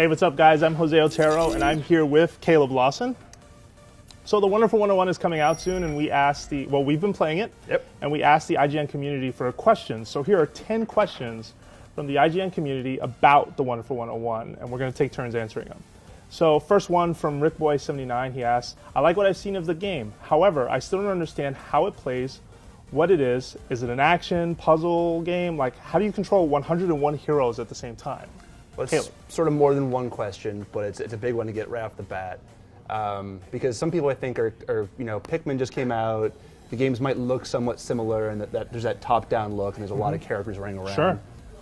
Hey, what's up, guys? I'm Jose Otero, and I'm here with Caleb Lawson. So the Wonderful 101 is coming out soon, and we've been playing it, and we asked the IGN community for questions. So here are 10 questions from the IGN community about the Wonderful 101, and we're going to take turns answering them. So first one from RickBoy79, he asks, I like what I've seen of the game. However, I still don't understand how it plays, what it is. Is it an action, puzzle game? Like, how do you control 101 heroes at the same time? Well, it's sort of more than one question, but it's a big one to get right off the bat. Because some people, I think, are Pikmin just came out, the games might look somewhat similar, and that there's that top-down look, and there's a lot of characters running around. Sure.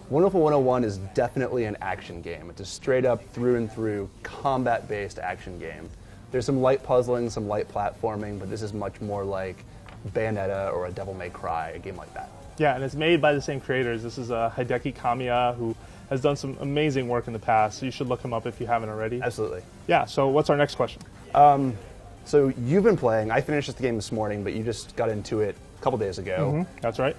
Wonderful 101 is definitely an action game. It's a straight-up, through-and-through, combat-based action game. There's some light puzzling, some light platforming, but this is much more like Bayonetta or a Devil May Cry, a game like that. Yeah, and it's made by the same creators. This is Hideki Kamiya, who has done some amazing work in the past, so you should look him up if you haven't already. Absolutely. Yeah, so what's our next question? So you've been playing. I finished the game this morning, but you just got into it a couple days ago. That's right.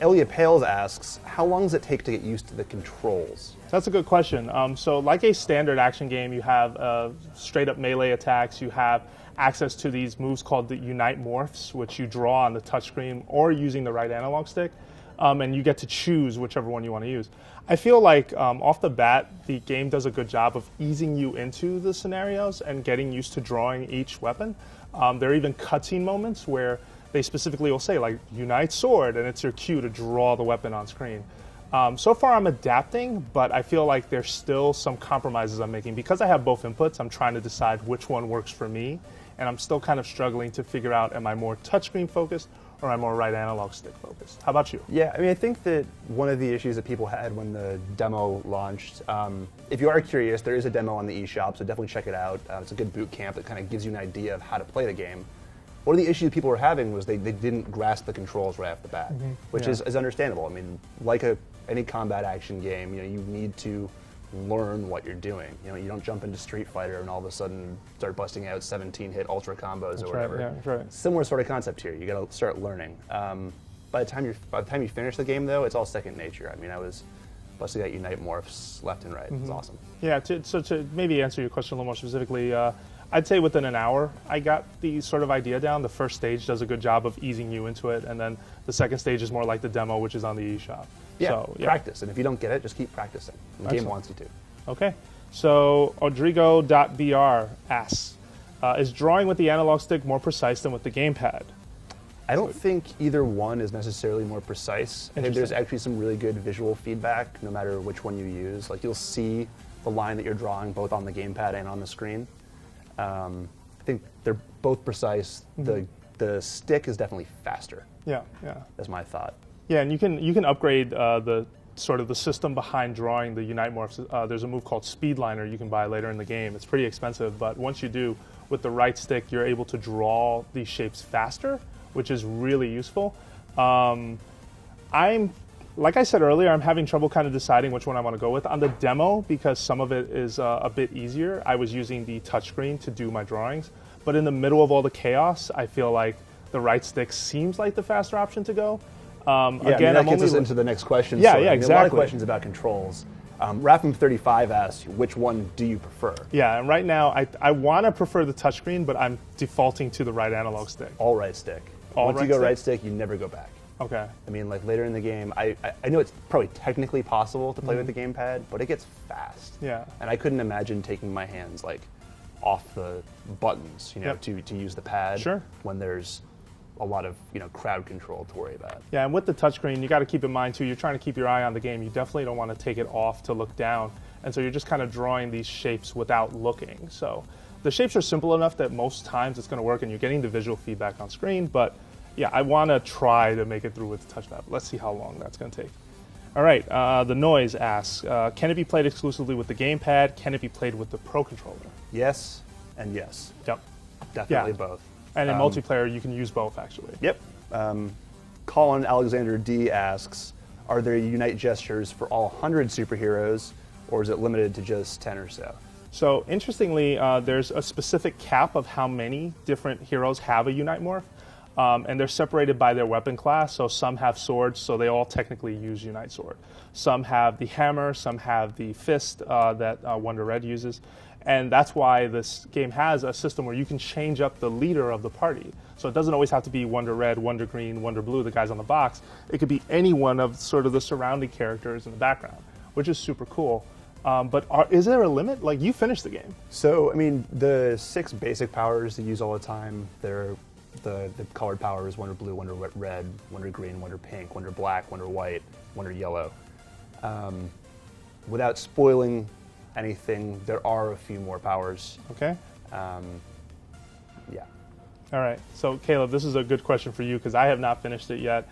Elia Pales asks, how long does it take to get used to the controls? That's a good question. So like a standard action game, you have straight-up melee attacks. You have access to these moves called the Unite Morphs, which you draw on the touchscreen or using the right analog stick. And you get to choose whichever one you want to use. I feel like off the bat, the game does a good job of easing you into the scenarios and getting used to drawing each weapon. There are even cutscene moments where they specifically will say, like, Unite Sword, and it's your cue to draw the weapon on screen. So far, I'm adapting, but I feel like there's still some compromises I'm making. Because I have both inputs, I'm trying to decide which one works for me, and I'm still kind of struggling to figure out, am I more touchscreen focused or am I more right analog stick focused? How about you? Yeah, I mean, I think that one of the issues that people had when the demo launched, if you are curious, there is a demo on the eShop, so definitely check it out. It's a good boot camp that kind of gives you an idea of how to play the game. One of the issues people were having was they didn't grasp the controls right off the bat, which is understandable. I mean, like any combat action game, you need to learn what you're doing. You don't jump into Street Fighter and all of a sudden start busting out 17-hit ultra combos or whatever. Right, yeah, right. Similar sort of concept here. You got to start learning. By the time you finish the game, though, it's all second nature. I mean, I was busting out Unite Morphs left and right. It's awesome. Yeah. So to maybe answer your question a little more specifically, I'd say within an hour, I got the sort of idea down. The first stage does a good job of easing you into it, and then the second stage is more like the demo, which is on the eShop. Yeah, so, practice. And if you don't get it, just keep practicing. The game wants you to. Okay. So Odrigo.br asks, is drawing with the analog stick more precise than with the gamepad? I don't think either one is necessarily more precise. I think there's actually some really good visual feedback no matter which one you use. Like, you'll see the line that you're drawing both on the gamepad and on the screen. I think they're both precise. The stick is definitely faster. Yeah. That's my thought. Yeah, and you can upgrade the system behind drawing the Unite Morphs. There's a move called Speedliner you can buy later in the game. It's pretty expensive, but once you do, with the right stick, you're able to draw these shapes faster, which is really useful. Like I said earlier, I'm having trouble kind of deciding which one I want to go with. On the demo, because some of it is a bit easier, I was using the touchscreen to do my drawings. But in the middle of all the chaos, I feel like the right stick seems like the faster option to go. Again, that gets us into the next question. Yeah, exactly. Exactly. A lot of questions about controls. Rafim35 asks, which one do you prefer? Yeah, and right now, I want to prefer the touchscreen, but I'm defaulting to the right analog stick. All right stick. Once you go right stick, you never go back. Okay. I mean, like later in the game, I know it's probably technically possible to play with the gamepad, but it gets fast. Yeah. And I couldn't imagine taking my hands like off the buttons, to use the pad. Sure. When there's a lot of crowd control to worry about. Yeah, and with the touchscreen, you got to keep in mind too. You're trying to keep your eye on the game. You definitely don't want to take it off to look down, and so you're just kind of drawing these shapes without looking. So the shapes are simple enough that most times it's going to work, and you're getting the visual feedback on screen. But yeah, I want to try to make it through with the touchpad. Let's see how long that's going to take. All right, The Noise asks, can it be played exclusively with the gamepad? Can it be played with the Pro Controller? Yes, and yes. Yep. Definitely both. And in multiplayer, you can use both, actually. Yep. Colin Alexander D asks, are there Unite gestures for all 100 superheroes, or is it limited to just 10 or so? So, interestingly, there's a specific cap of how many different heroes have a Unite Morph. and they're separated by their weapon class. So some have swords, so they all technically use Unite Sword. Some have the hammer, some have the fist that Wonder Red uses. And that's why this game has a system where you can change up the leader of the party. So it doesn't always have to be Wonder Red, Wonder Green, Wonder Blue, the guys on the box. It could be any one of sort of the surrounding characters in the background, which is super cool. But is there a limit? Like, you finished the game. So, I mean, the 6 basic powers you use all the time, they're the colored powers: Wonder Blue, Wonder Red, Wonder Green, Wonder Pink, Wonder Black, Wonder White, Wonder Yellow. Without spoiling anything, there are a few more powers. Okay. Yeah. All right. So, Caleb, this is a good question for you because I have not finished it yet.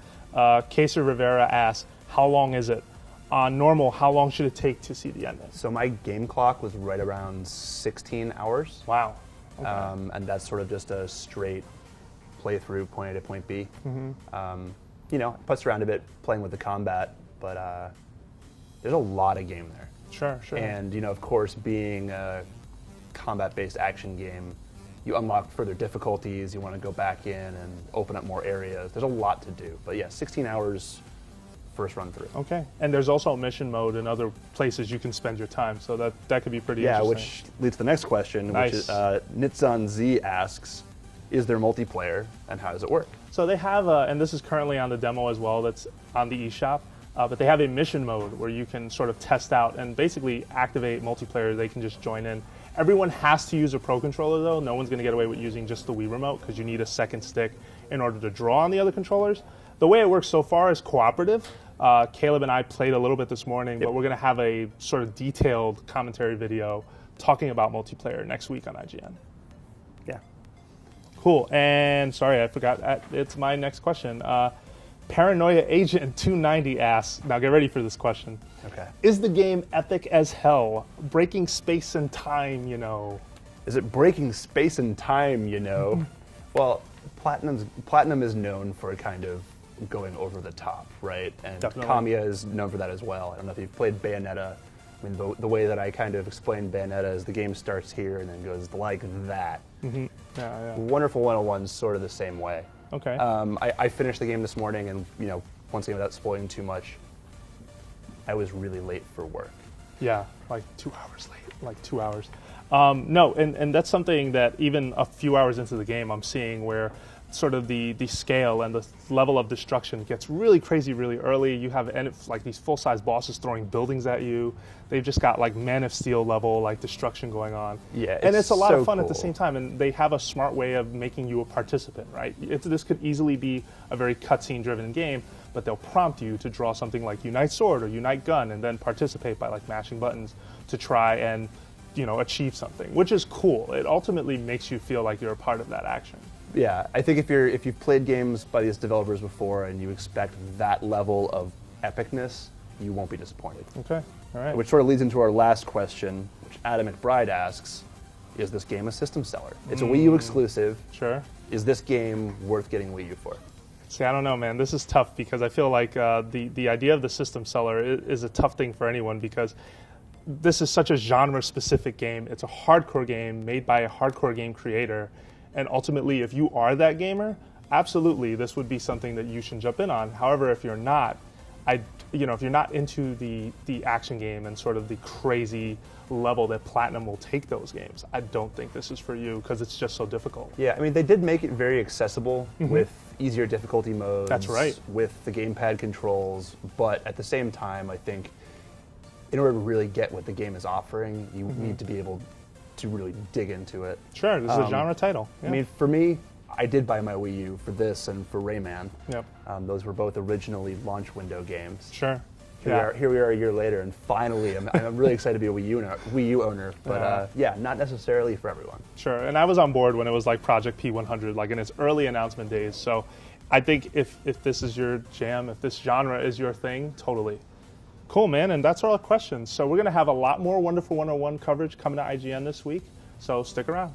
Casey Rivera asks, how long is it? On normal, how long should it take to see the ending? So my game clock was right around 16 hours. Wow. Okay. And that's sort of just a straight playthrough, point A to point B. Mm-hmm. You know, puts around a bit playing with the combat, but there's a lot of game there. Sure, sure. And, you know, of course, being a combat-based action game, you unlock further difficulties, you want to go back in and open up more areas. There's a lot to do. But yeah, 16 hours first run through. Okay. And there's also a mission mode and other places you can spend your time, so that could be pretty interesting. Which leads to the next question, Nice. which is Nitzan Z asks, is there multiplayer and how does it work? So they have, and this is currently on the demo as well, that's on the eShop, but they have a mission mode where you can sort of test out and basically activate multiplayer. They can just join in. Everyone has to use a Pro Controller, though. No one's going to get away with using just the Wii Remote because you need a second stick in order to draw on the other controllers. The way it works so far is cooperative. Caleb and I played a little bit this morning, but we're going to have a sort of detailed commentary video talking about multiplayer next week on IGN. Yeah. Cool. And sorry, I forgot. It's my next question. Paranoia Agent 290 asks, now get ready for this question. Okay. Is the game epic as hell? Breaking space and time, you know. Is it breaking space and time, you know? Well, Platinum is known for kind of going over the top, right? And Definitely. Kamiya is known for that as well. I don't know if you've played Bayonetta. I mean, the way that I kind of explain Bayonetta is the game starts here and then goes like that. Mm-hmm. Yeah. Wonderful 101's sort of the same way. Okay. I finished the game this morning, and you know, once again, without spoiling too much, I was really late for work. Yeah, like 2 hours late, like 2 hours. No, and that's something that even a few hours into the game, I'm seeing where sort of the scale and the level of destruction gets really crazy really early. You have like these full-size bosses throwing buildings at you. They've just got like Man of Steel level like destruction going on. Yeah, and it's a lot so of fun cool. at the same time. And they have a smart way of making you a participant, right? This could easily be a very cutscene-driven game, but they'll prompt you to draw something like Unite Sword or Unite Gun, and then participate by like mashing buttons to try and achieve something, which is cool. It ultimately makes you feel like you're a part of that action. Yeah, I think if you've played games by these developers before and you expect that level of epicness, you won't be disappointed. Okay, all right. Which sort of leads into our last question, which Adam McBride asks, is this game a system seller? It's a Wii U exclusive. Sure. Is this game worth getting Wii U for? See, I don't know, man. This is tough because I feel like the idea of the system seller is a tough thing for anyone because this is such a genre-specific game. It's a hardcore game made by a hardcore game creator. And ultimately, if you are that gamer, absolutely, this would be something that you should jump in on. However, if you're not, if you're not into the action game and sort of the crazy level that Platinum will take those games, I don't think this is for you because it's just so difficult. Yeah, I mean, they did make it very accessible with easier difficulty modes. That's right. With the gamepad controls, but at the same time, I think in order to really get what the game is offering, you need to be able to really dig into it. Sure, this is a genre title. Yeah. I mean, for me, I did buy my Wii U for this and for Rayman. Yep. Those were both originally launch window games. Sure. Here we are a year later, and finally, I'm really excited to be a Wii U owner. But yeah, not necessarily for everyone. Sure, and I was on board when it was like Project P100, like in its early announcement days. So I think if this is your jam, if this genre is your thing, totally. Cool, man, and that's all our questions. So we're going to have a lot more Wonderful 101 coverage coming to IGN this week, so stick around.